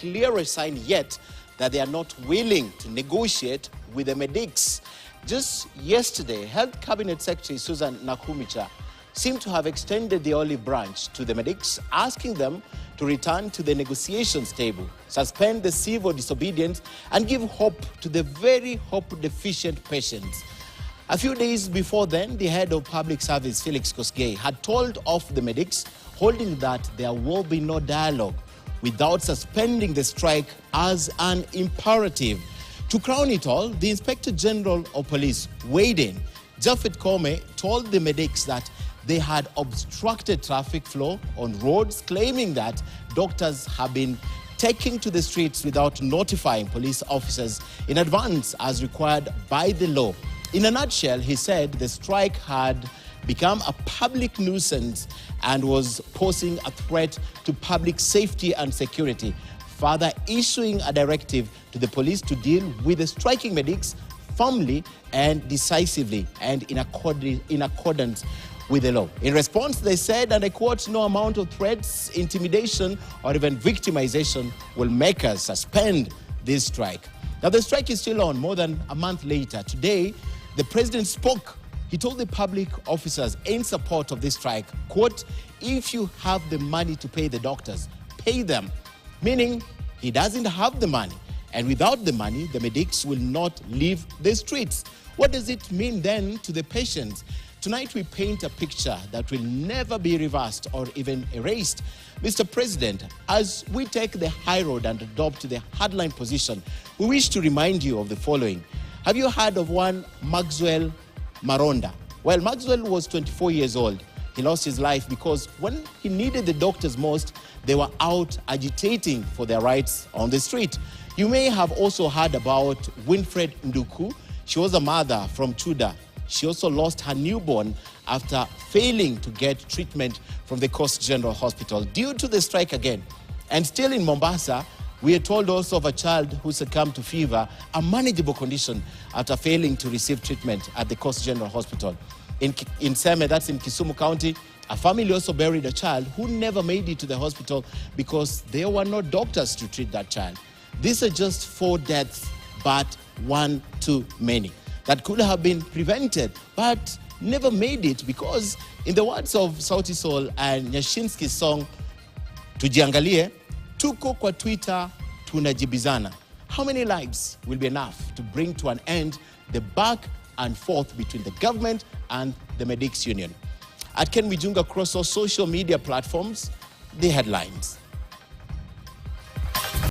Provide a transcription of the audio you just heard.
clearer sign yet that they are not willing to negotiate with the medics. Just yesterday, Health Cabinet Secretary Susan Nakumicha seemed to have extended the olive branch to the medics, asking them to return to the negotiations table, suspend the civil disobedience, and give hope to the very hope-deficient patients. A few days before then, the head of public service, Felix Kosgei, had told off the medics, holding that there will be no dialogue without suspending the strike as an imperative. To crown it all, the Inspector General of Police weighed in. Japhet Kome told the medics that they had obstructed traffic flow on roads, claiming that doctors have been taking to the streets without notifying police officers in advance as required by the law. In a nutshell, he said the strike had become a public nuisance and was posing a threat to public safety and security, further issuing a directive to the police to deal with the striking medics firmly and decisively and in accordance with the law. In response, they said, and I quote, "No amount of threats, intimidation, or even victimization will make us suspend this strike." Now, the strike is still on more than a month later. Today, the president spoke. He told the public officers in support of this strike, quote, "If you have the money to pay the doctors, pay them." Meaning, he doesn't have the money. And without the money, the medics will not leave the streets. What does it mean then to the patients? Tonight, we paint a picture that will never be reversed or even erased. Mr. President, as we take the high road and adopt the hardline position, we wish to remind you of the following. Have you heard of one Maxwell Maronda? Well, Maxwell was 24 years old. He lost his life because when he needed the doctors most, they were out agitating for their rights on the street. You may have also heard about Winfred Nduku. She was a mother from Chuda. She also lost her newborn after failing to get treatment from the Coast General Hospital due to the strike again. And still in Mombasa, we are told also of a child who succumbed to fever, a manageable condition, after failing to receive treatment at the Coast General Hospital. In Seme, that's in Kisumu County, a family also buried a child who never made it to the hospital because there were no doctors to treat that child. These are just 4 deaths, but one too many, that could have been prevented, but never made it because, in the words of Sauti Sol and Nyashinsky's song, Tujiangalie, tuko kwa Twitter tunajibizana. How many lives will be enough to bring to an end the back and forth between the government and the medics union? At Ken Wijunga across all social media platforms, the headlines.